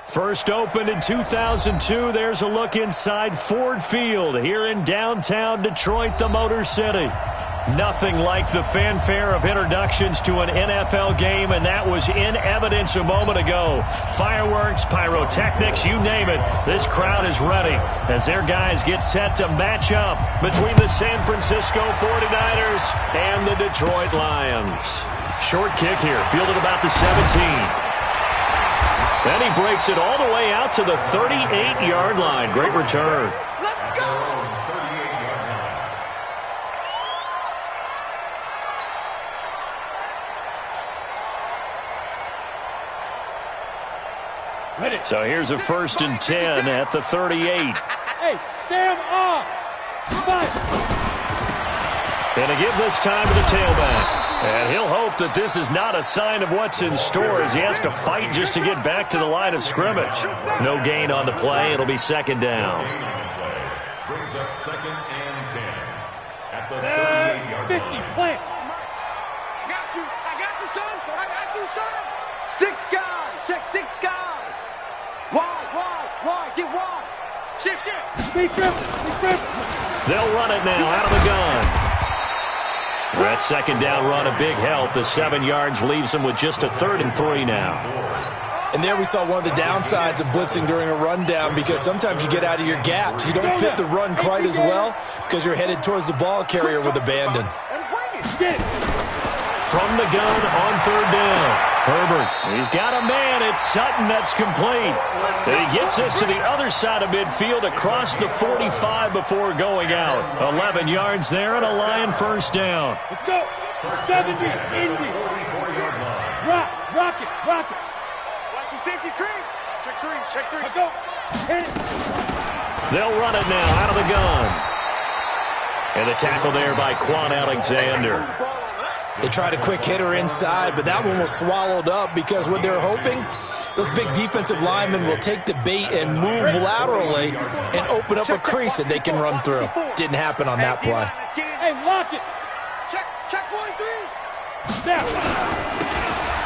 First opened in 2002, there's a look inside Ford Field here in downtown Detroit, the Motor City. Nothing like the fanfare of introductions to an NFL game, and that was in evidence a moment ago. Fireworks, pyrotechnics, you name it. This crowd is ready as their guys get set to match up between the San Francisco 49ers and the Detroit Lions. Short kick here, fielded about the 17. Then he breaks it all the way out to the 38-yard line. Great return. Let's go! So here's a 1st and 10 at the 38. Hey, Sam off. Spike. And a give this time to the tailback. And he'll hope that this is not a sign of what's in store as he has to fight just to get back to the line of scrimmage. No gain on the play. It'll be 2nd down. Brings up 2nd and 10 at the 38-yard line. 50, plant. I got you, son. I got you, son. 6 guys. Check 6 guys. Wide. Get wide. Shift. Be careful. They'll run it now out of the gun. That 2nd down run, a big help. The 7 yards leaves them with just a 3rd and 3 now. And there we saw one of the downsides of blitzing during a rundown, because sometimes you get out of your gaps. You don't fit the run quite as well because you're headed towards the ball carrier with abandon. From the gun on 3rd down. Herbert, he's got a man. It's Sutton that's complete. And he gets us to the other side of midfield across the 45 before going out. 11 yards there and a Lion 1st down. Let's go. 70, Indy. Rock it. Watch the safety creep. Check 3. Let's go. Hit it. They'll run it now out of the gun. And the tackle there by Quan Alexander. They tried a quick hitter inside, but that one was swallowed up because what they're hoping, those big defensive linemen will take the bait and move laterally and open up a crease that they can run through. Didn't happen on that play. Hey, lock it. Check 43.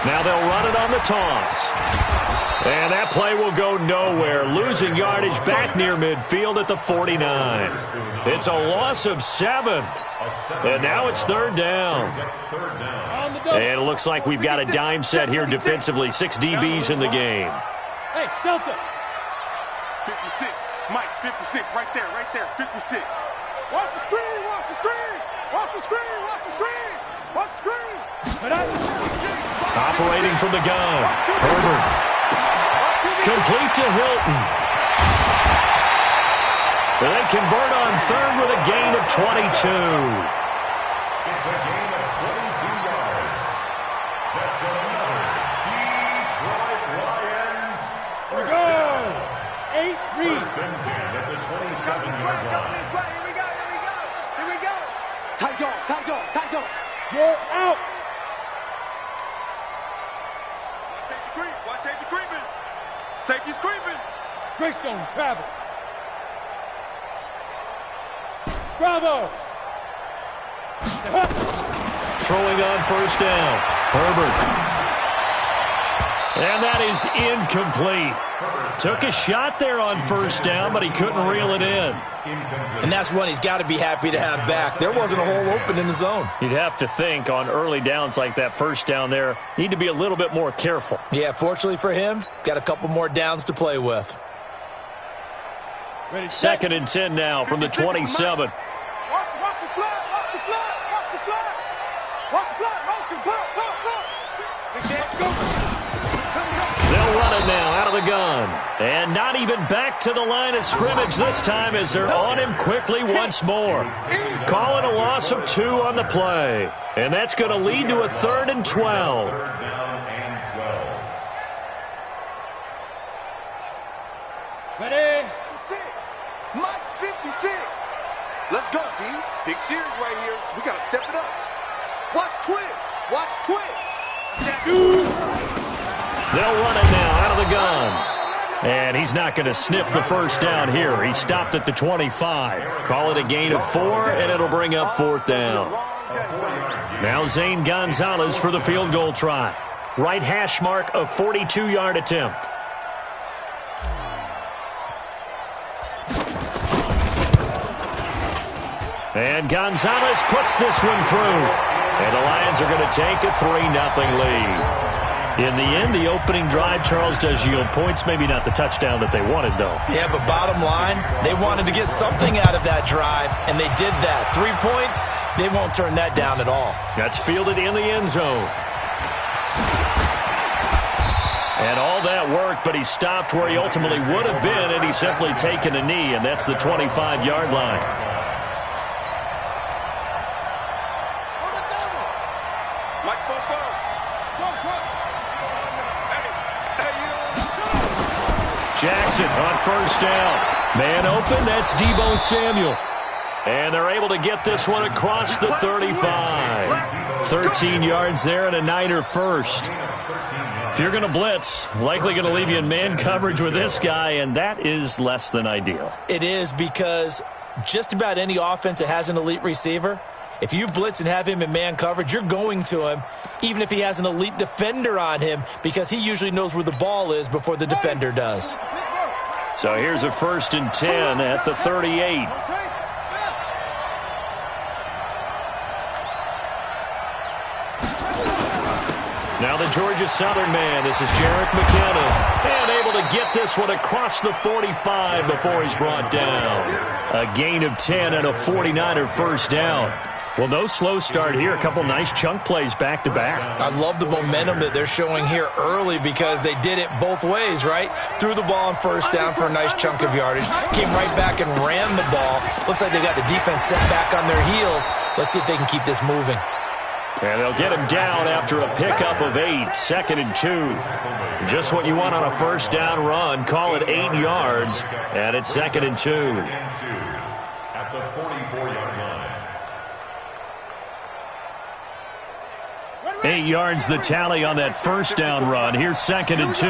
Now they'll run it on the toss. And that play will go nowhere. Losing yardage back near midfield at the 49. It's a loss of 7. And now it's 3rd down. And it looks like we've got a dime set here defensively. 6 DBs in the game. Hey, Delta. 56. Mike, 56. Right there. 56. Watch the screen. Operating from the gun. Herbert. Complete to Hilton. And they convert on 3rd with a gain of 22. It's a gain of 22 yards. That's another Detroit Lions. Here we go. 8 reads. 1st and 10 at the 27-yard line. Here we go. Tight dog. You're out. Watch safety creeping. Safety's creeping. Greystone travel. Bravo. Throwing on 1st down. Herbert. And that is incomplete. Took a shot there on 1st down, but he couldn't reel it in. And that's one he's got to be happy to have back. There wasn't a hole open in the zone. You'd have to think on early downs like that 1st down there, need to be a little bit more careful. Yeah, fortunately for him, got a couple more downs to play with. 2nd and 10 now from the 27. Watch the flag. They'll run it now out of the gun. And not even back to the line of scrimmage this time as they're on him quickly once more. Calling a loss of 2 on the play. And that's going to lead to a 3rd and 12. Ready? 56. Mike's 56. Let's go, D. Big series right here. We got to step it up. Watch twist. They'll run it now out of the gun. And he's not going to sniff the 1st down here. He stopped at the 25. Call it a gain of 4, and it'll bring up 4th down. Now Zane Gonzalez for the field goal try. Right hash mark, a 42-yard attempt. And Gonzalez puts this one through. And the Lions are going to take a 3-0 lead. In the end, the opening drive, Charles, does yield points. Maybe not the touchdown that they wanted, though. Yeah, but bottom line, they wanted to get something out of that drive, and they did that. 3 points, they won't turn that down at all. That's fielded in the end zone. And all that worked, but he stopped where he ultimately would have been, and he's simply taken a knee, and that's the 25-yard line. Jackson on first down. Man open, that's Deebo Samuel. And they're able to get this one across the 35. 13 yards there and a Niner first. If you're going to blitz, likely going to leave you in man coverage with this guy, and that is less than ideal. It is, because just about any offense that has an elite receiver, if you blitz and have him in man coverage, you're going to him, even if he has an elite defender on him, because he usually knows where the ball is before the defender does. So here's a 1st and 10 at the 38. Now the Georgia Southern man. This is Jerick McKinnon. And able to get this one across the 45 before he's brought down. A gain of 10 and a 49er first down. Well, no slow start here. A couple nice chunk plays back-to-back. I love the momentum that they're showing here early, because they did it both ways, right? Threw the ball on first down for a nice chunk of yardage. Came right back and ran the ball. Looks like they got the defense set back on their heels. Let's see if they can keep this moving. And they'll get him down after a pickup of 8, 2nd and 2. Just what you want on a first down run. Call it 8 yards, and it's 2nd and 2. At the 44-yard line. 8 yards the tally on that first down run. Here's 2nd and 2.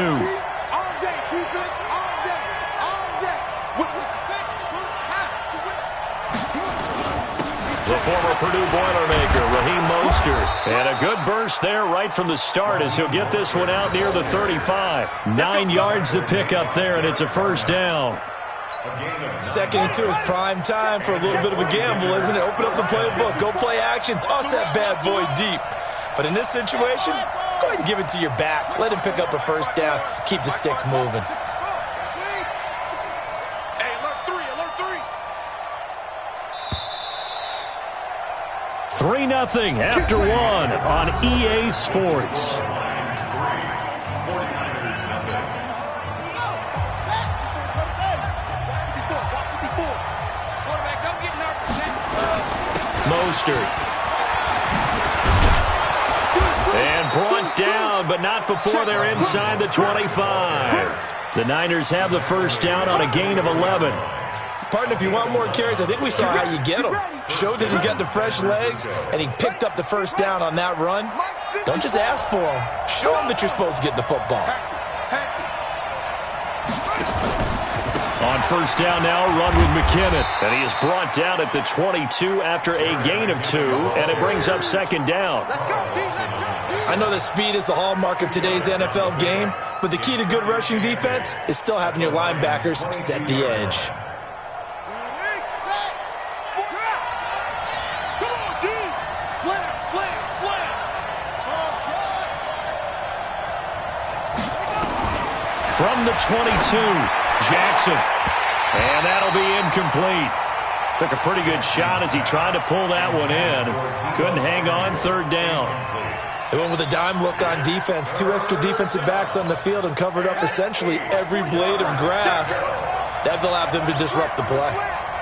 The former Purdue Boilermaker, Raheem Mostert. And a good burst there right from the start as he'll get this one out near the 35. 9 yards to pick up there, and it's a first down. 2nd and 2 is prime time for a little bit of a gamble, isn't it? Open up the playbook, go play action, toss that bad boy deep. But in this situation, go ahead and give it to your back. Let him pick up a first down. Keep the sticks moving. Hey, alert 3, alert 3. 3-0 after 1 on EA Sports. Mostert. And brought down, but not before they're inside the 25. The Niners have the first down on a gain of 11. Partner, if you want more carries, I think we saw how you get him. Showed that he's got the fresh legs, and he picked up the first down on that run. Don't just ask for him. Show him that you're supposed to get the football. On first down now, run with McKinnon. And he is brought down at the 22 after a gain of 2, and it brings up 2nd down. I know that speed is the hallmark of today's NFL game, but the key to good rushing defense is still having your linebackers set the edge. From the 22, Jackson. And that'll be incomplete. Took a pretty good shot as he tried to pull that one in. Couldn't hang on, 3rd down. They went with a dime look on defense. 2 extra defensive backs on the field and covered up essentially every blade of grass. That allowed them to disrupt the play.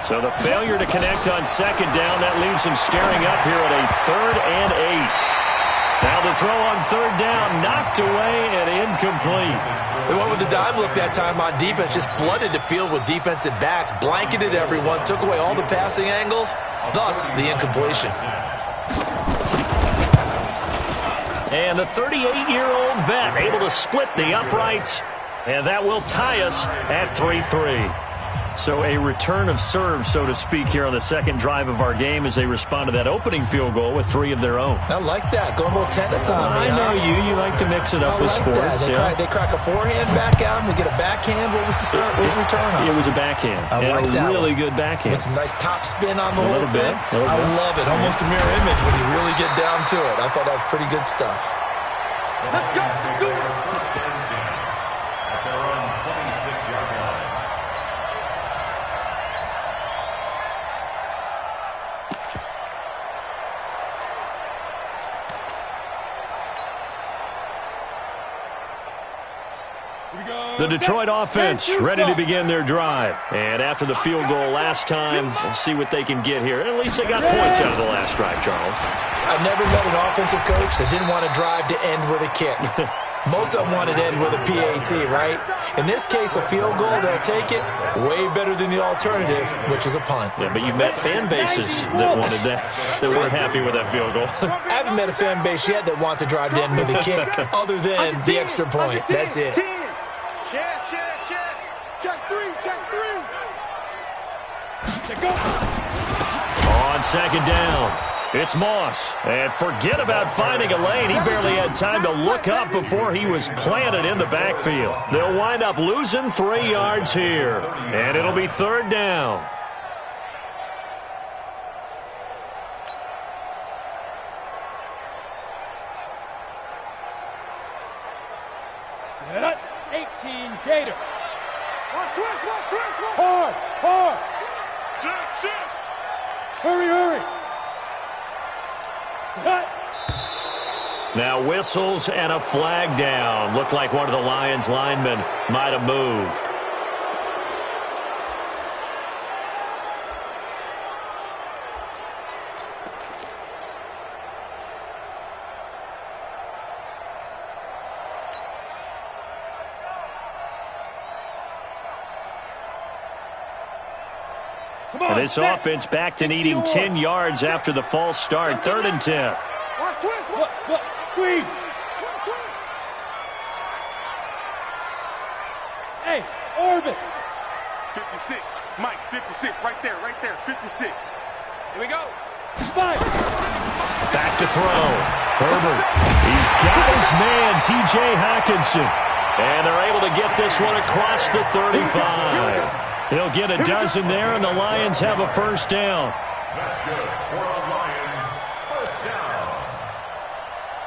So the failure to connect on 2nd down, that leaves him staring up here at a 3rd and 8. Now the throw on 3rd down, knocked away and incomplete. They went with the dime look that time on defense, just flooded the field with defensive backs, blanketed everyone, took away all the passing angles, thus the incompletion. And the 38-year-old vet able to split the uprights, and that will tie us at 3-3. So a return of serve, so to speak, here on the second drive of our game as they respond to that opening field goal with 3 of their own. I like that. Going a little tennis on me. I know you. You like to mix it up with sports. They crack a forehand back at him. They get a backhand. What was the start? What was the return on? It was a backhand. I like that. Really good backhand. With some nice top spin on the whole thing. I love it. Almost a mirror image when you really get down to it. I thought that was pretty good stuff. Let's go. Do it. First and 10 at their own 26-yard line. The Detroit offense ready to begin their drive. And after the field goal last time, we'll see what they can get here. At least they got points out of the last drive, Charles. I've never met an offensive coach that didn't want to drive to end with a kick. Most of them wanted to end with a PAT, right? In this case, a field goal, they'll take it. Way better than the alternative, which is a punt. Yeah, but you've met fan bases that wanted that weren't happy with that field goal. I haven't met a fan base yet that wants to drive to end with a kick other than the extra point. That's it. Check 3. Check go. On second down, it's Moss. And forget about finding a lane. He barely had time to look up before he was planted in the backfield. They'll wind up losing 3 yards here. And it'll be third down. Set up. 18 Gator. Hard. Shit. Hurry. Cut. Now whistles and a flag down. Looked like one of the Lions linemen might have moved. And this offense back to needing 10 yards after the false start. 3rd and 10. Look, squeeze. Hey, orbit. 56. Mike, 56. Right there. 56. Here we go. Fight. Back to throw. Herbert. He's got his man, T.J. Hockenson. And they're able to get this one across the 35. He'll get a dozen there, and the Lions have a first down. That's good for the Lions. First down.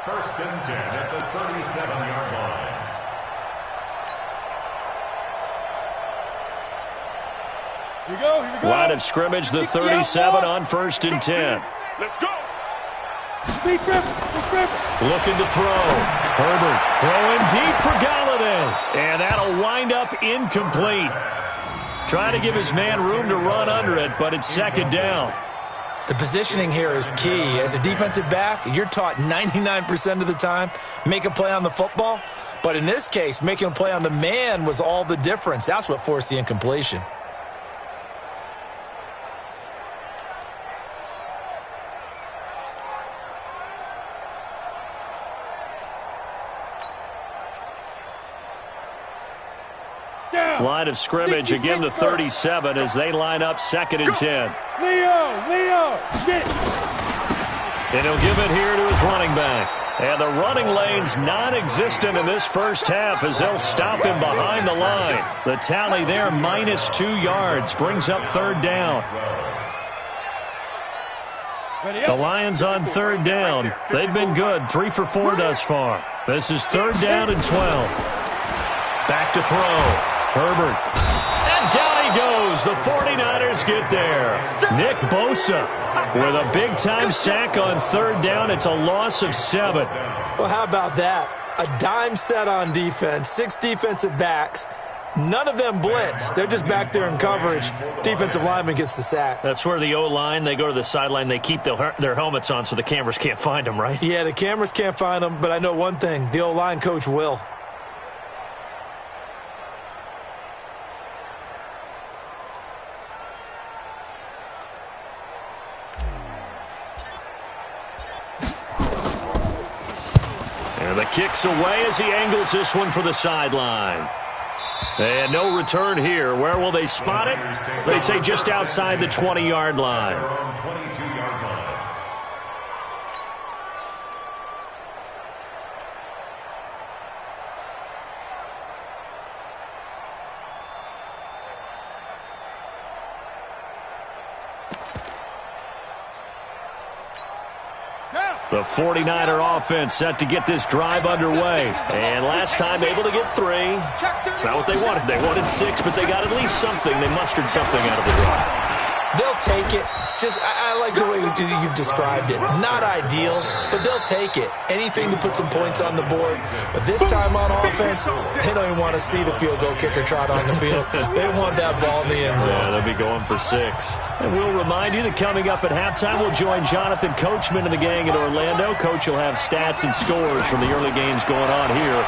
1st and 10 at the 37-yard line. Here we go. Line of scrimmage, the 37 on 1st and 10. Let's go. Big Griffin. Looking to throw. Herbert throwing deep for Galladay. And that'll wind up incomplete. Trying to give his man room to run under it, but it's second down. The positioning here is key. As a defensive back, you're taught 99% of the time, make a play on the football. But in this case, making a play on the man was all the difference. That's what forced the incompletion. Line of scrimmage, again the 37 as they line up 2nd and 10. Leo, get it. And he'll give it here to his running back. And the running lane's non-existent in this first half as they'll stop him behind the line. The tally there, -2 yards, brings up 3rd down. The Lions on 3rd down. They've been good, 3 for 4 thus far. This is 3rd down and 12. Back to throw. Herbert. And down he goes. The 49ers get there. Nick Bosa with a big-time sack on 3rd down. It's a loss of 7. Well, how about that? A dime set on defense, 6 defensive backs. None of them blitz. They're just back there in coverage. Defensive lineman gets the sack. That's where the O-line, they go to the sideline, they keep their helmets on so the cameras can't find them, right? Yeah, the cameras can't find them, but I know one thing. The O-line coach will. And the kick's away as he angles this one for the sideline. And no return here. Where will they spot it? They say just outside the 20-yard line. The 49er offense set to get this drive underway. And last time able to get 3. It's not what they wanted. They wanted 6, but they got at least something. They mustered something out of the drive. They'll take it. I like the way you've described it. Not ideal, but they'll take it. Anything to put some points on the board. But this time on offense, they don't even want to see the field goal kicker trot on the field. They want that ball in the end zone. Yeah, they'll be going for 6. And we'll remind you that coming up at halftime, we'll join Jonathan Coachman and the gang in Orlando. Coach will have stats and scores from the early games going on here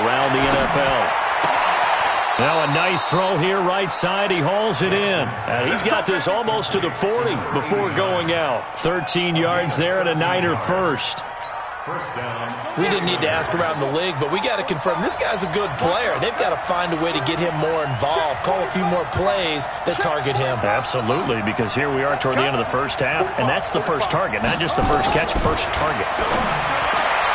around the NFL. Now a nice throw here right side. He hauls it in. And he's got this almost to the 40 before going out. 13 yards there and a Niner first. We didn't need to ask around the league, but we got to confirm this guy's a good player. They've got to find a way to get him more involved, call a few more plays that target him. Absolutely, because here we are toward the end of the first half, and that's the first target, not just the first catch, first target.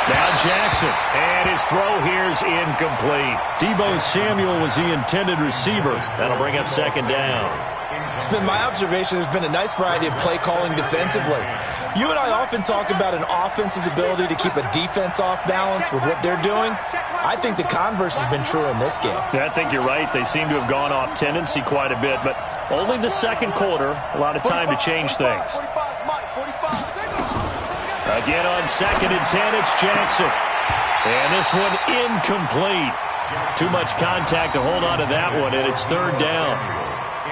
Now Jackson, and his throw here is incomplete. Deebo Samuel was the intended receiver. That'll bring up second down. It's been my observation there's been a nice variety of play calling defensively. You and I often talk about an offense's ability to keep a defense off balance with what they're doing. I think the converse has been true in this game. Yeah, I think you're right. They seem to have gone off tendency quite a bit, but only the second quarter, a lot of time to change things. Again on 2nd and 10, it's Jackson. And this one incomplete. Too much contact to hold on to that one, and it's 3rd down.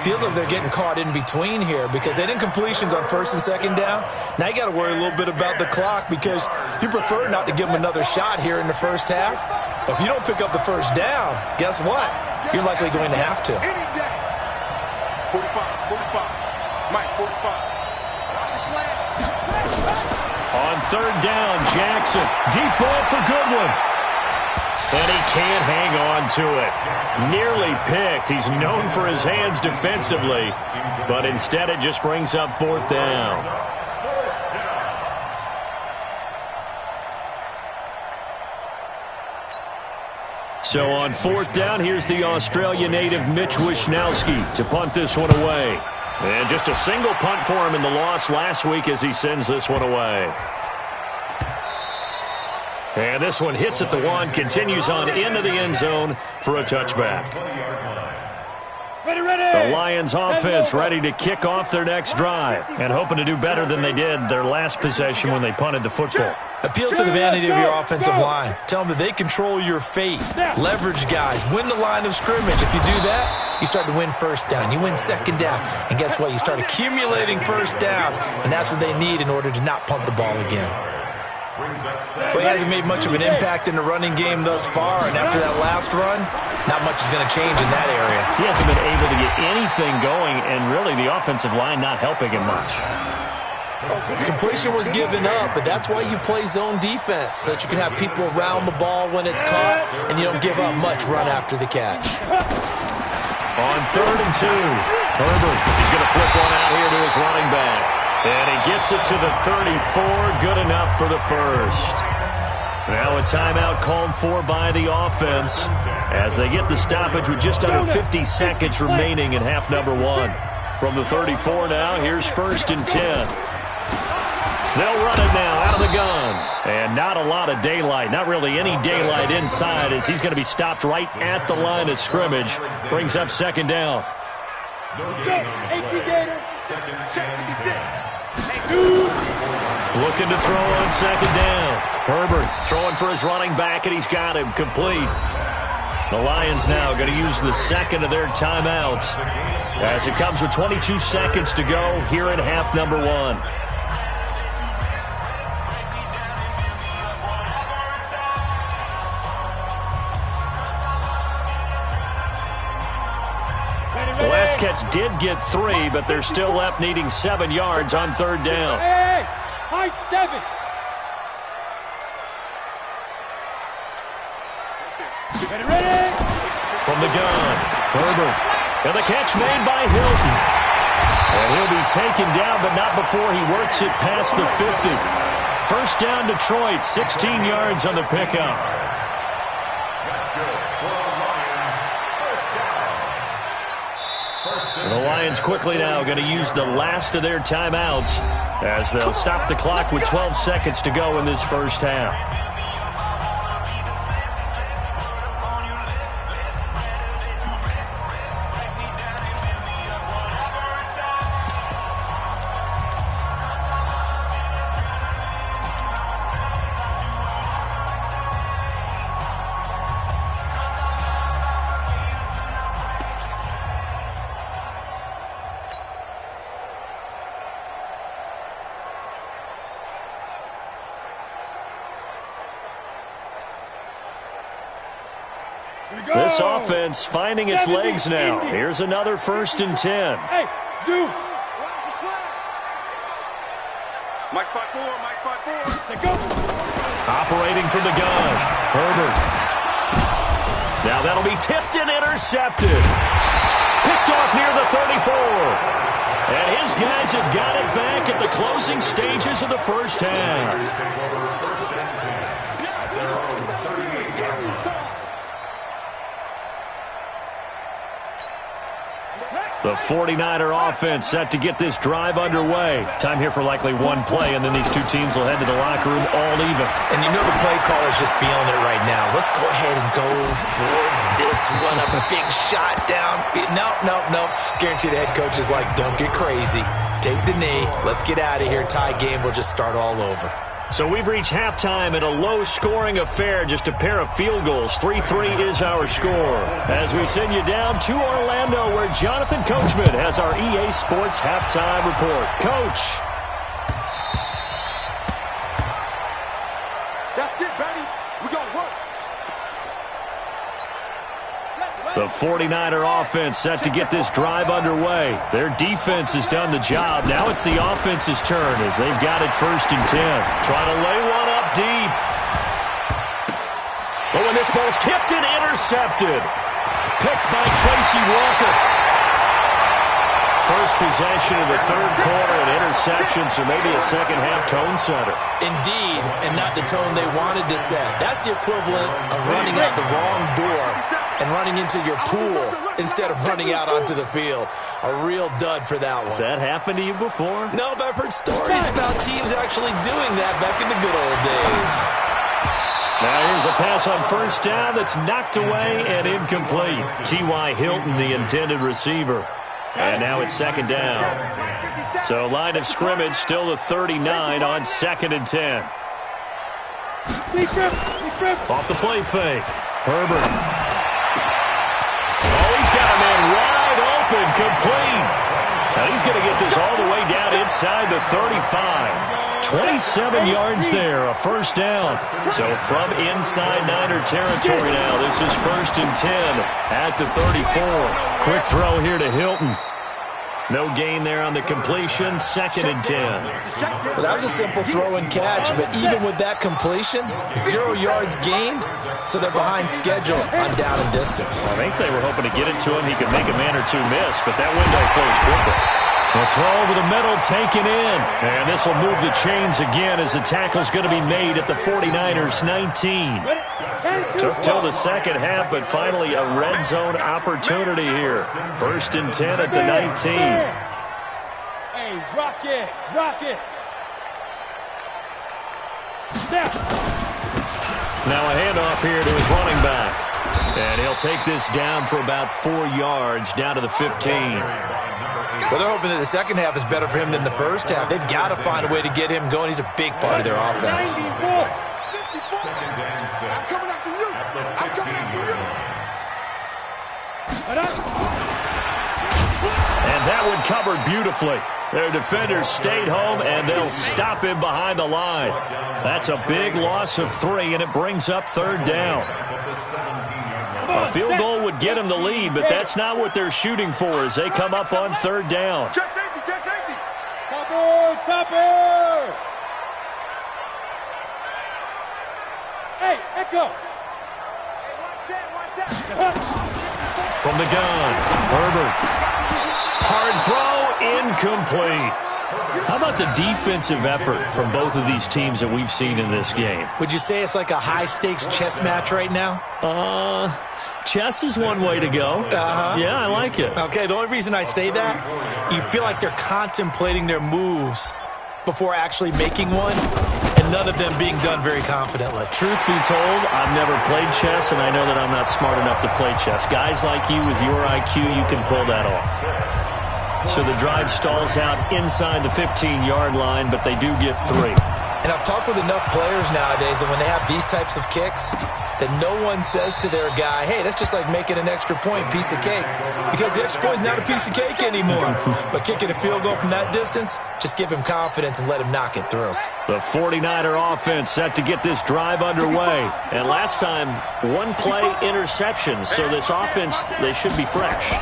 Feels like they're getting caught in between here because they had incompletions on 1st and 2nd down. Now you got to worry a little bit about the clock because you prefer not to give them another shot here in the first half. But if you don't pick up the first down, guess what? You're likely going to have to. 45, 45. Mike, 45. Watch the slant. On 3rd down, Jackson. Deep ball for Goodwin. And he can't hang on to it. Nearly picked. He's known for his hands defensively, but instead it just brings up 4th down. So on 4th down, here's the Australia native Mitch Wishnowsky to punt this one away. And just a single punt for him in the loss last week as he sends this one away. And this one hits at the 1, continues on into the end zone for a touchback. The Lions offense ready to kick off their next drive and hoping to do better than they did their last possession when they punted the football. Appeal to the vanity of your offensive line. Tell them that they control your fate. Leverage guys. Win the line of scrimmage. If you do that, you start to win 1st down. You win 2nd down. And guess what? You start accumulating 1st downs. And that's what they need in order to not punt the ball again. Well, he hasn't made much of an impact in the running game thus far, and after that last run, not much is going to change in that area. He hasn't been able to get anything going, and really the offensive line not helping him much. Completion was given up, but that's why you play zone defense, so that you can have people around the ball when it's caught, and you don't give up much run after the catch. On 3rd and 2, Herbert is going to flip one out here to his running back. And he gets it to the 34, good enough for the first. Now a timeout called for by the offense as they get the stoppage with just under 50 seconds remaining in half number 1. From the 34 now, here's 1st and 10. They'll run it now out of the gun. And not a lot of daylight, not really any daylight inside as he's going to be stopped right at the line of scrimmage. Brings up 2nd down. Looking to throw on 2nd down. Herbert throwing for his running back, and he's got him complete. The Lions now going to use the 2nd of their timeouts as it comes with 22 seconds to go here in half number 1. The last catch did get 3, but they're still left needing 7 yards on 3rd down. Hey, high 7. From from the gun. Herbert. And the catch made by Hilton. And he'll be taken down, but not before he works it past the 50. First down, Detroit, 16 yards on the pickup. And the Lions quickly now going to use the last of their timeouts as they'll stop the clock with 12 seconds to go in this first half. This offense finding its legs now. Here's another 1st and 10. Hey, Zoo. Mike 5-4, Mike 5-4. Say go. Operating from the gun. Herbert. Now that'll be tipped and intercepted. Picked off near the 34. And his guys have got it back at the closing stages of the first half. The 49er offense set to get this drive underway. Time here for likely one play, and then these two teams will head to the locker room all even. And you know the play caller's just feeling it right now. Let's go ahead and go for this one. A big shot down. No. Guarantee the head coach is like, don't get crazy. Take the knee. Let's get out of here. Tie game. We'll just start all over. So we've reached halftime in a low-scoring affair, just a pair of field goals. 3-3 is our score. As we send you down to Orlando, where Jonathan Coachman has our EA Sports halftime report. Coach. That's it, baby. We got to work. The 49er offense set to get this drive underway. Their defense has done the job. Now it's the offense's turn as they've got it 1st and 10. Trying to lay one up deep. But when this ball's tipped and intercepted. Picked by Tracy Walker. First possession of the third quarter, an interception, so maybe a second-half tone setter. Indeed, and not the tone they wanted to set. That's the equivalent of running out the wrong door and running into your pool instead of running out onto the field. A real dud for that one. Has that happened to you before? No, but I've heard stories about teams actually doing that back in the good old days. Now here's a pass on first down that's knocked away and incomplete. T.Y. Hilton, the intended receiver. And now it's 2nd down. So line of scrimmage still the 39 on 2nd and 10. Off the play fake. Herbert. Oh, he's got a man wide open, complete. Now he's going to get this all the way down inside the 35. 27 yards there, a 1st down. So from inside Niner territory now, this is 1st and 10 at the 34. Quick throw here to Hilton. No gain there on the completion, 2nd and 10. Well, that was a simple throw and catch, but even with that completion, 0 yards gained, so they're behind schedule on down and distance. I think they were hoping to get it to him. He could make a man or two miss, but that window closed quickly. The throw over the middle taken in. And this will move the chains again as the tackle's going to be made at the 49ers 19. Took till the second half, but finally a red zone opportunity here. 1st and 10 at the 19. Hey, rock it. Now a handoff here to his running back. And he'll take this down for about 4 yards, down to the 15. Well, they're hoping that the second half is better for him than the first half. They've got to find a way to get him going. He's a big part of their offense. 94. 2nd and 6. I'm coming after you. At the I'm coming after you. And that one covered beautifully. Their defenders stayed home, and they'll stop him behind the line. That's a big loss of 3, and it brings up 3rd down. A field goal would get them the lead, but that's not what they're shooting for as they come up on 3rd down. Check safety, check safety. Topper. Hey, Echo. From the gun, Herbert. Hard throw, incomplete. How about the defensive effort from both of these teams that we've seen in this game? Would you say it's like a high-stakes chess match right now? Chess is one way to go. Yeah, I like it. Okay, the only reason I say that, you feel like they're contemplating their moves before actually making one, and none of them being done very confidently. Truth be told, I've never played chess, and I know that I'm not smart enough to play chess. Guys like you with your IQ, you can pull that off. So the drive stalls out inside the 15-yard line, but they do get 3. And I've talked with enough players nowadays, and when they have these types of kicks, that no one says to their guy, hey, that's just like making an extra point, piece of cake. Because the extra point is not a piece of cake anymore. But kicking a field goal from that distance, just give him confidence and let him knock it through. The 49er offense set to get this drive underway. And last time, one-play interception. So this offense, they should be fresh.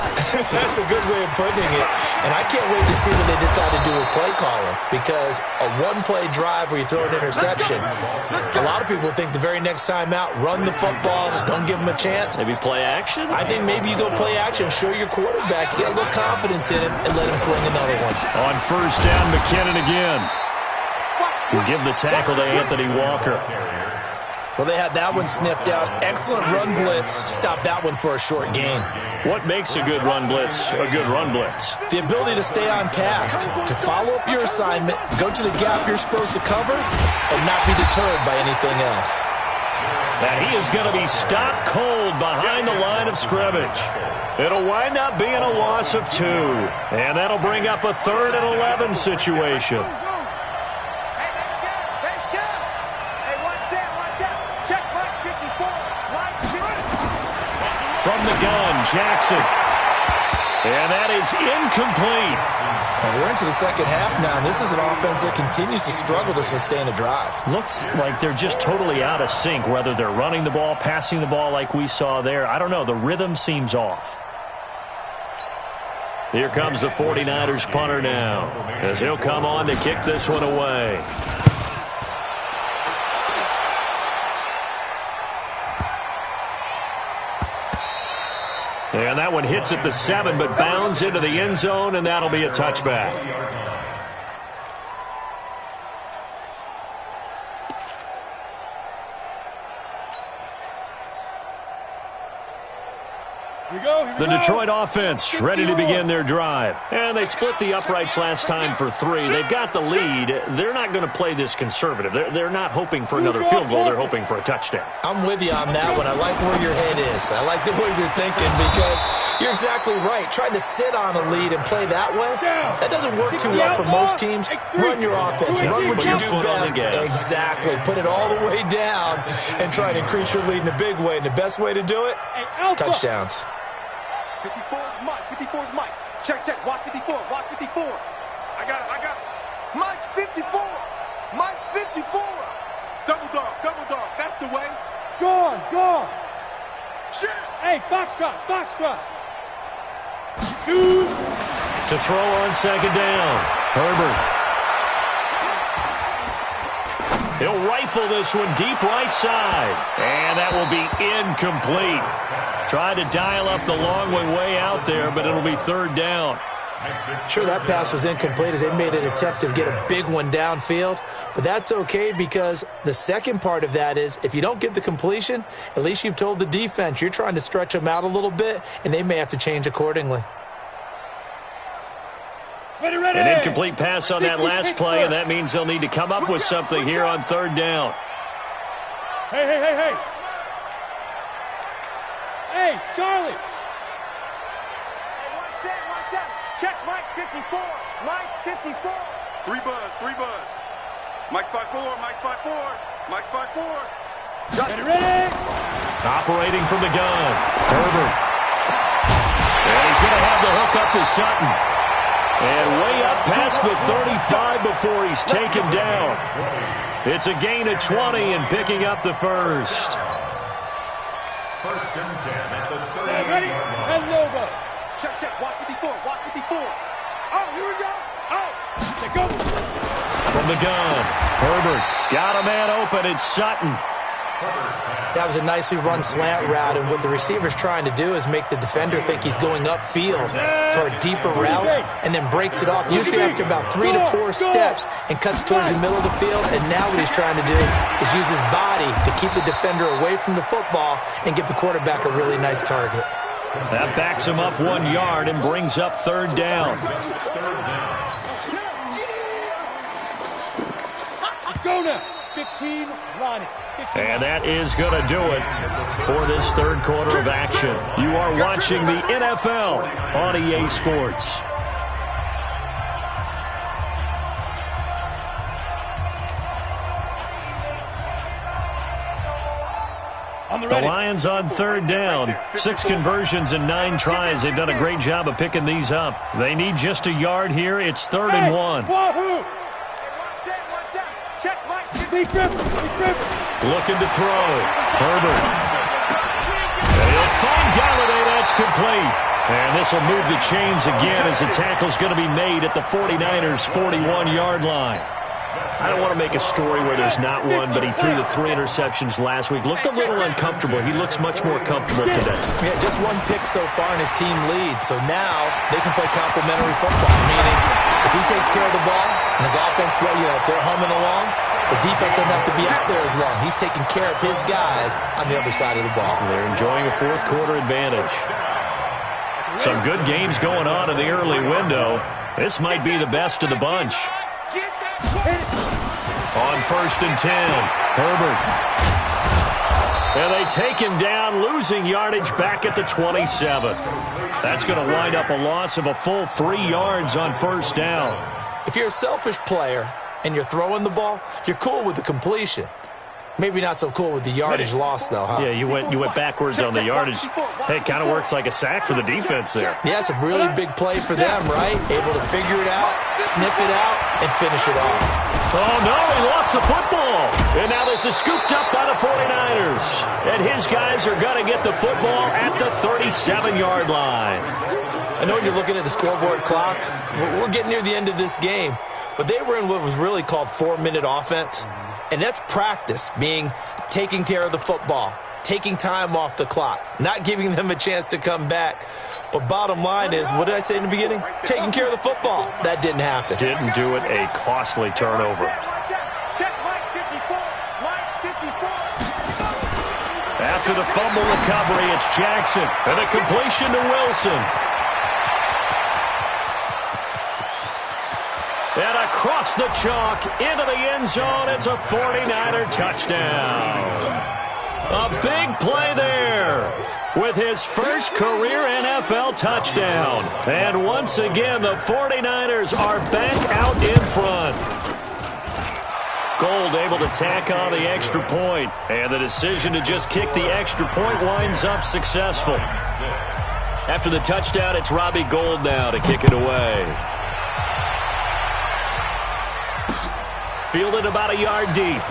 That's a good way of putting it. And I can't wait to see what they decide to do with play calling. Because a one-play drive where you throw an interception, a lot of people think the very next time out, run the football, don't give him a chance. Maybe play action? I think maybe you go play action, show your quarterback, get a little confidence in him, and let him fling another one. On first down, McKinnon again. Give the tackle to Anthony Walker. Well, they had that one sniffed out. Excellent run blitz. Stop that one for a short gain. What makes a good run blitz a good run blitz? The ability to stay on task, to follow up your assignment, go to the gap you're supposed to cover, and not be deterred by anything else. And he is going to be stopped cold behind the line of scrimmage. It'll wind up being a loss of 2. And that'll bring up a 3rd and 11 situation. From the gun, Jackson. And that is incomplete. And we're into the second half now, and this is an offense that continues to struggle to sustain a drive. Looks like they're just totally out of sync, whether they're running the ball, passing the ball like we saw there. I don't know. The rhythm seems off. Here comes the 49ers punter now, as he'll come on to kick this one away. And that one hits at the 7, but bounds into the end zone, and that'll be a touchback. The Detroit offense ready to begin their drive. And they split the uprights last time for 3. They've got the lead. They're not going to play this conservative. They're not hoping for another field goal. They're hoping for a touchdown. I'm with you on that one. I like where your head is. I like the way you're thinking because you're exactly right. Trying to sit on a lead and play that way, that doesn't work too well for most teams. Run your offense. Run what you do best. Exactly. Put it all the way down and try to increase your lead in a big way. And the best way to do it, touchdowns. 54 is Mike. 54 is Mike. Check, check. Watch 54. Watch 54. I got it. Mike's 54. Mike's 54. Double dog. That's the way. Go on. Shit. Hey, foxtrot. Shoot. To throw on second down. Herbert. He'll rifle this one deep right side. And that will be incomplete. Tried to dial up the long way out there, but it'll be 3rd down. Sure, that pass was incomplete as they made an attempt to get a big one downfield, but that's okay because the second part of that is if you don't get the completion, at least you've told the defense you're trying to stretch them out a little bit, and they may have to change accordingly. Ready. An incomplete pass on that last play, and that means they'll need to come up with something here on 3rd down. Hey. Hey, Charlie. Hey, 1-7. Check Mike 54. Mike 54. 3 buzz. Mike's 5'4. Mike's 5'4. Ready. Operating from the gun. Herbert. And he's going to have the hook up to Sutton. And way up past the 35 before he's taken down. It's a gain of 20 and picking up the first. First and 10 at the 30. Ready? And Lobo. Check. Watch 54. Oh, here we go. Oh. Check go. From the gun, Herbert got a man open. It's Sutton. That was a nicely run slant route, and what the receiver's trying to do is make the defender think he's going upfield for a deeper route and then breaks it off, usually after about 3 to 4 steps, and cuts towards the middle of the field. And now what he's trying to do is use his body to keep the defender away from the football and give the quarterback a really nice target. That backs him up 1 yard and brings up 3rd down. Go now. 15, Ronnie. 15. And that is going to do it for this 3rd quarter of action. You are watching the NFL on EA Sports. The Lions on 3rd down. 6 conversions and 9 tries. They've done a great job of picking these up. They need just a yard here. It's 3rd and 1. Looking to throw. Herbert. And he'll find Galladay. That's complete. And this will move the chains again as the tackle's going to be made at the 49ers' 41-yard line. I don't want to make a story where there's not one, but he threw the 3 interceptions last week. Looked a little uncomfortable. He looks much more comfortable today. Yeah, just 1 pick so far, and his team leads. So now they can play complementary football, meaning if he takes care of the ball and his offense, if they're humming along, the defense doesn't have to be out there as long. He's taking care of his guys on the other side of the ball. They're enjoying a 4th quarter advantage. Some good games going on in the early window. This might be the best of the bunch. On 1st and 10, Herbert. And they take him down, losing yardage back at the 27. That's going to wind up a loss of a full 3 yards on 1st down. If you're a selfish player and you're throwing the ball, you're cool with the completion. Maybe not so cool with the yardage loss, though, huh? Yeah, you went backwards on the yardage. Hey, it kind of works like a sack for the defense there. Yeah, it's a really big play for them, right? Able to figure it out, sniff it out, and finish it off. Oh, no, he lost the football. And now this is scooped up by the 49ers. And his guys are going to get the football at the 37-yard line. I know when you're looking at the scoreboard clock, we're getting near the end of this game, but they were in what was really called 4-minute offense. And that's practice, meaning taking care of the football, taking time off the clock, not giving them a chance to come back. But bottom line is, what did I say in the beginning? Taking care of the football. That didn't happen. Didn't do it. A costly turnover. After the fumble recovery, it's Jackson. And a completion to Wilson. And across the chalk, into the end zone, it's a 49er touchdown. A big play there with his first career NFL touchdown. And once again, the 49ers are back out in front. Gold able to tack on the extra point. And the decision to just kick the extra point winds up successful. After the touchdown, it's Robbie Gould now to kick it away. Fielded about a yard deep.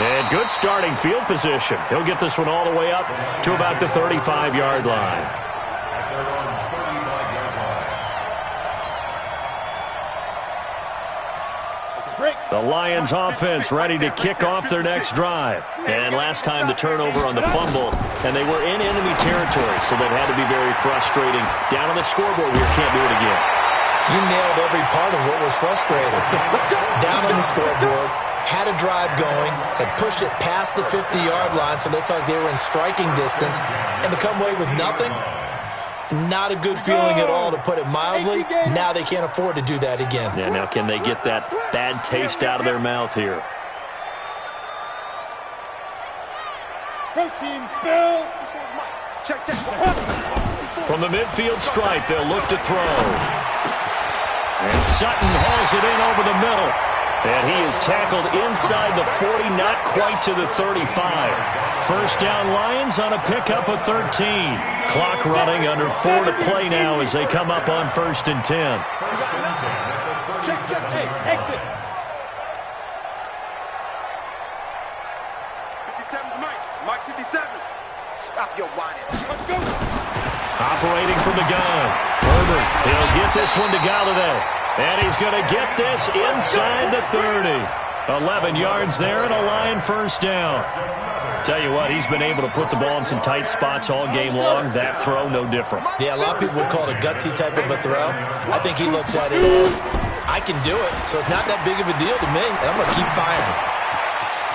And good starting field position. He'll get this one all the way up to about the 35-yard line. The Lions offense ready to kick off their next drive. And last time the turnover on the fumble, and they were in enemy territory, so that had to be very frustrating. Down on the scoreboard here, can't do it again. You nailed every part of what was frustrating. Down on the scoreboard, had a drive going, had pushed it past the 50-yard line, so they felt like they were in striking distance, and to come away with nothing, not a good feeling at all, to put it mildly. Now they can't afford to do that again. Yeah, now can they get that bad taste out of their mouth here? Protein spill. From the midfield stripe, they'll look to throw. And Sutton hauls it in over the middle. And he is tackled inside the 40, not quite to the 35. First down Lions on a pickup of 13. Clock running, under 4 to play now as they come up on 1st and 10. Check, exit. 57's Mike 57. Stop your whining. Let's go. Operating from the gun. Herbert, he'll get this one to Galladay. And he's going to get this inside the 30. 11 yards there and a Lion first down. Tell you what, he's been able to put the ball in some tight spots all game long. That throw, no different. Yeah, a lot of people would call it a gutsy type of a throw. I think he looks at it as, I can do it, so it's not that big of a deal to me, and I'm going to keep firing.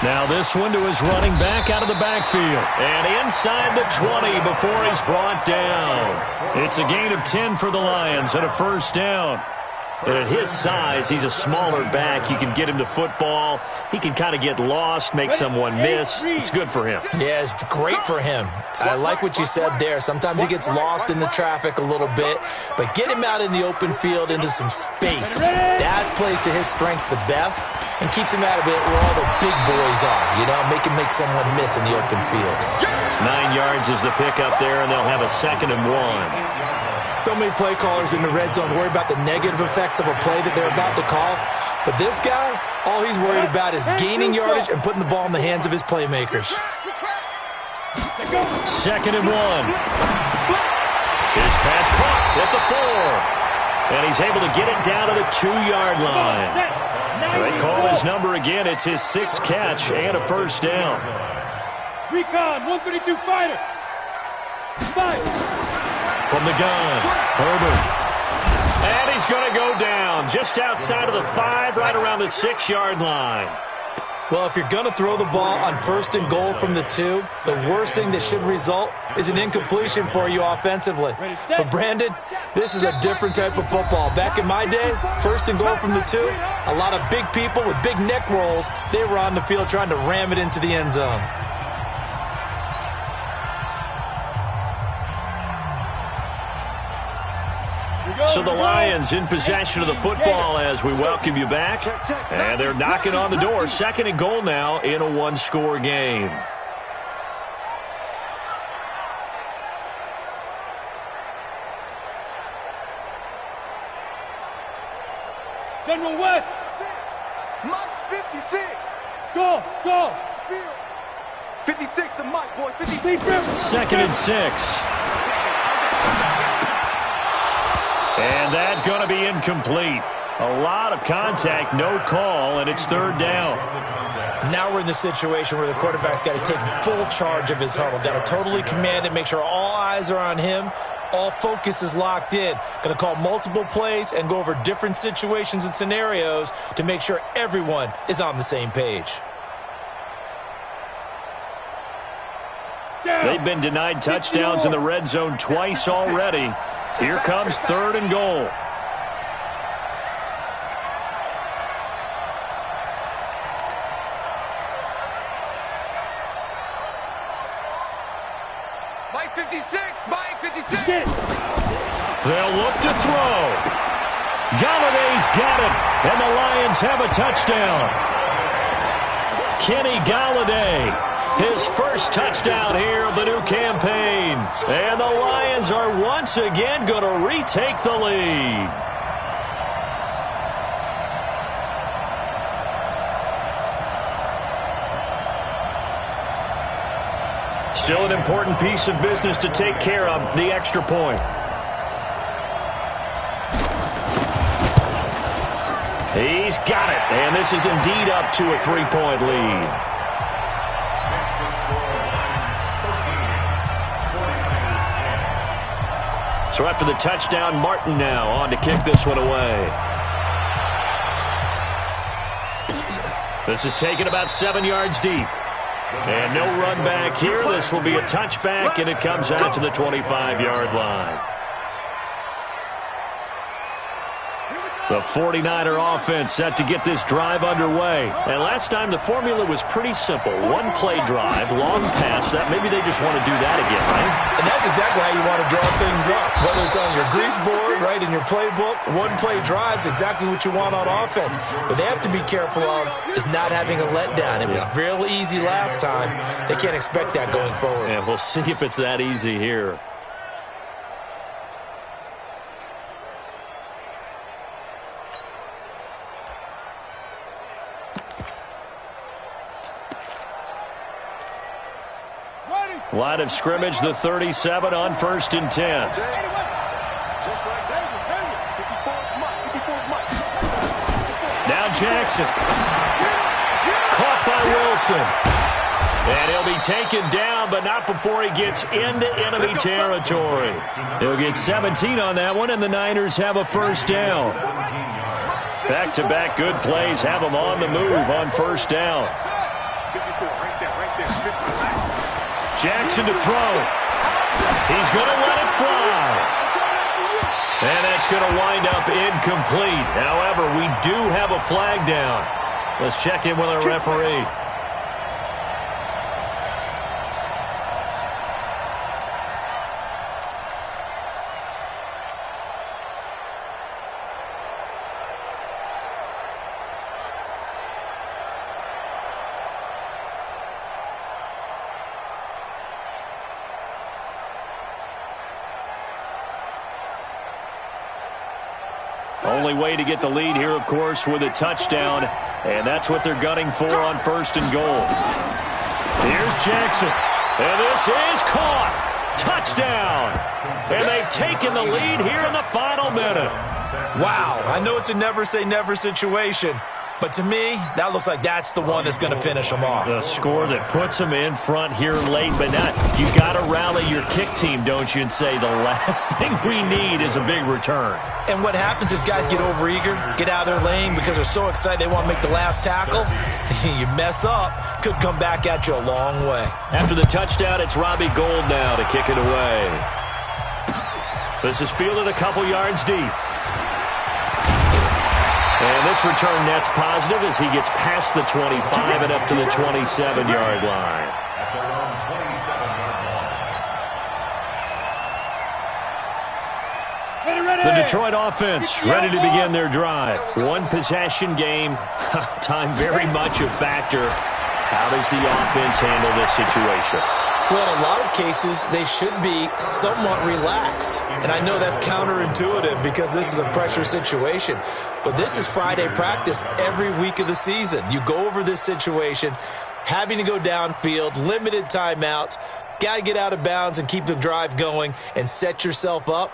Now this one to his running back out of the backfield. And inside the 20 before he's brought down. It's a gain of 10 for the Lions and a first down. And at his size, he's a smaller back. You can get him the football. He can kind of get lost, make someone miss. It's good for him. Yeah, it's great for him. I like what you said there. Sometimes he gets lost in the traffic a little bit, but get him out in the open field into some space. That plays to his strengths the best and keeps him out of it where all the big boys are, you know, make him make someone miss in the open field. 9 yards is the pickup there, and they'll have a 2nd and 1. So many play callers in the red zone worry about the negative effects of a play that they're about to call. For this guy, all he's worried about is gaining yardage and putting the ball in the hands of his playmakers. 2nd and 1. His pass caught at the 4. And he's able to get it down to the 2-yard line. They call his number again. It's his 6th catch and a first down. Recon, 132 fighter. Fight. From the gun, Herbert. And he's going to go down just outside of the 5, right around the 6-yard line. Well, if you're going to throw the ball on 1st and goal from the 2, the worst thing that should result is an incompletion for you offensively. But, Brandon, this is a different type of football. Back in my day, 1st and goal from the 2, a lot of big people with big neck rolls, they were on the field trying to ram it into the end zone. So the Lions in possession of the football as we welcome you back. And they're knocking on the door. 2nd and goal now in a 1-score game. General West. Mike's 56. Go. 56 to Mike, boys. 56. 2nd and 6. And that going to be incomplete. A lot of contact, no call, and it's 3rd down. Now we're in the situation where the quarterback's got to take full charge of his huddle. Got to totally command it, make sure all eyes are on him. All focus is locked in. Going to call multiple plays and go over different situations and scenarios to make sure everyone is on the same page. They've been denied touchdowns in the red zone twice already. Here comes 3rd and goal. Mike 56. Mike 56. They'll look to throw. Galladay's got it, and the Lions have a touchdown. Kenny Galladay. His first touchdown here of the new campaign. And the Lions are once again going to retake the lead. Still an important piece of business to take care of, the extra point. He's got it, and this is indeed up to a 3-point lead. So after the touchdown, Martin now on to kick this one away. This is taken about 7 yards deep. And no run back here. This will be a touchback, and it comes out to the 25-yard line. The 49er offense set to get this drive underway. And last time the formula was pretty simple. One-play drive, long pass. That maybe they just want to do that again, right? And that's exactly how you want to draw things up. Whether it's on your grease board, right, in your playbook, one-play drive's exactly what you want on offense. What they have to be careful of is not having a letdown. It was real easy last time. They can't expect that going forward. Yeah, we'll see if it's that easy here. Line of scrimmage, the 37 on 1st and 10. Now Jackson. Wilson. And he'll be taken down, but not before he gets into enemy territory. He'll get 17 on that one, and the Niners have a first down. Back-to-back good plays have them on the move on first down. Jackson to throw. He's going to let it fly. And that's going to wind up incomplete. However, we do have a flag down. Let's check in with our referee. Only way to get the lead here, of course, with a touchdown, and that's what they're gunning for on first and goal. Here's Jackson, and this is caught. Touchdown! And they've taken the lead here in the final minute. Wow, I know it's a never-say-never situation, but to me, that looks like that's the one that's going to finish them off. The score that puts them in front here late, but not. You got to rally your kick team, don't you, and say the last thing we need is a big return. And what happens is guys get overeager, get out of their lane because they're so excited they want to make the last tackle. You mess up, could come back at you a long way. After the touchdown, it's Robbie Gould now to kick it away. This is fielded a couple yards deep. And this return net's positive as he gets past the 25 and up to the 27-yard line. The Detroit offense ready to begin their drive. One possession game. Time very much a factor. How does the offense handle this situation? Well, in a lot of cases, they should be somewhat relaxed. And I know that's counterintuitive because this is a pressure situation. But this is Friday practice every week of the season. You go over this situation, having to go downfield, limited timeouts, got to get out of bounds and keep the drive going and set yourself up.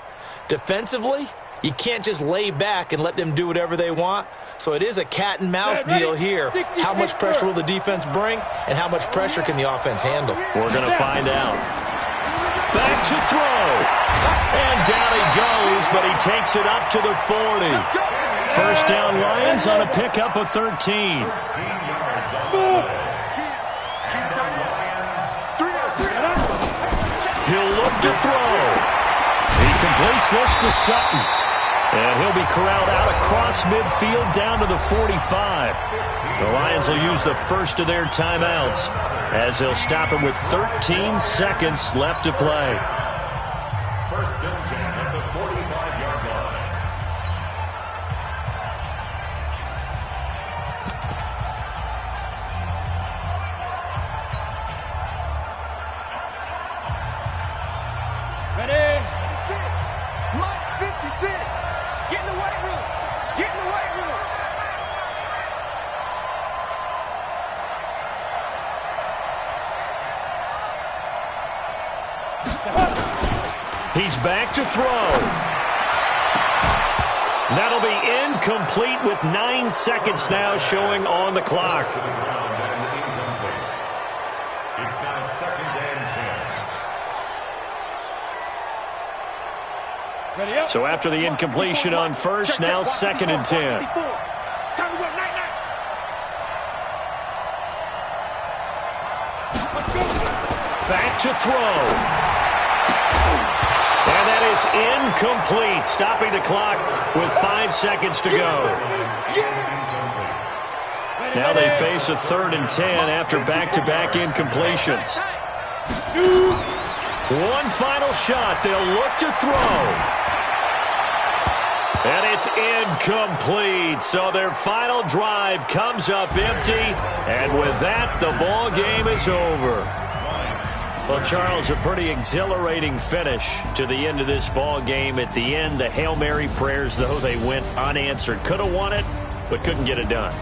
Defensively, you can't just lay back and let them do whatever they want. So it is a cat and mouse deal here. How much pressure will the defense bring, and how much pressure can the offense handle? We're going to find out. Back to throw. And down he goes, but he takes it up to the 40. First down Lions on a pickup of 13. He'll look to throw. He completes this to Sutton. And he'll be corralled out across midfield down to the 45. The Lions will use the first of their timeouts as they'll stop him with 13 seconds left to play. First and 10 at the 45-yard line. Ready? Mike 56. Get in the weight room. Get in the weight room. He's back to throw. That'll be incomplete with 9 seconds now showing on the clock. It's now second and 10. Ready up. So after the incompletion on first, now second and 10. Time to go, night. Back to throw. And that is incomplete, stopping the clock with 5 seconds to go. Now they face a 3rd and 10 after back-to-back incompletions. One final shot. They'll look to throw. And it's incomplete. So their final drive comes up empty. And with that, the ball game is over. Well, Charles, a pretty exhilarating finish to the end of this ball game. At the end, the Hail Mary prayers, though, they went unanswered. Could have won it, but couldn't get it done.